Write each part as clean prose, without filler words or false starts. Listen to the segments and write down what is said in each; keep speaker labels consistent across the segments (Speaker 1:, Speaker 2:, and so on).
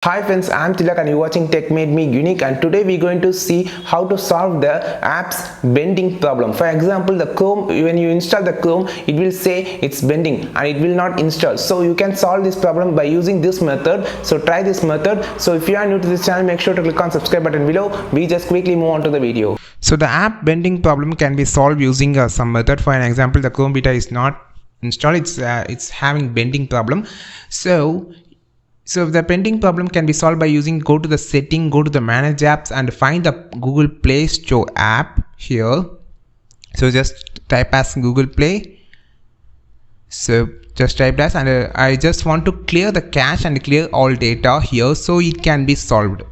Speaker 1: Hi friends, I am Tilak and you are watching Tech Made Me Unique, and today we are going to see how to solve the app's bending problem. For example, the Chrome, when you install the Chrome, it will say it's bending and it will not install. So you can solve this problem by using this method. So try this method. So if you are new to this channel, make sure to click on subscribe button below. We just quickly move on to the video. So the app bending problem can be solved using some method. For an example, the Chrome beta is not installed, it's having bending problem. So the pending problem can be solved by go to the setting, go to the manage apps and find the Google Play Store app here. So just type as Google Play. So just type that, and I just want to clear the cache and clear all data here so it can be solved.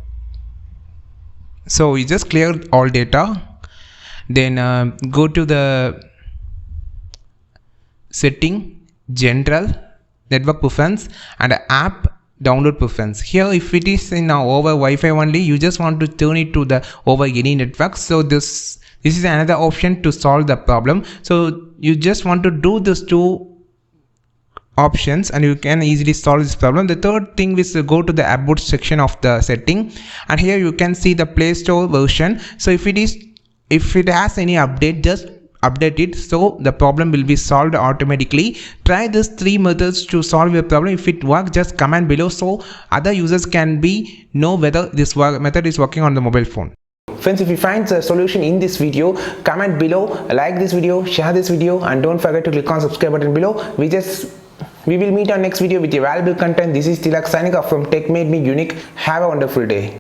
Speaker 1: So we just clear all data, then go to the setting, general, network preference and app download preference. Here if it is in over Wi-Fi only, you just want to turn it to the over any network. So this is another option to solve the problem. So you just want to do these two options and you can easily solve this problem. The third thing is to go to the about section of the setting, and here you can see the Play Store version. So if it has any update, just update it, so the problem will be solved automatically. Try these three methods to solve your problem. If it works, just comment below so other users can know whether this method is working on the mobile phone. Friends, if you find the solution in this video, comment below, like this video, share this video, and don't forget to click on subscribe button below. We will meet on next video with valuable content. This is Tilak signing off from Tech Made Me Unique. Have a wonderful day.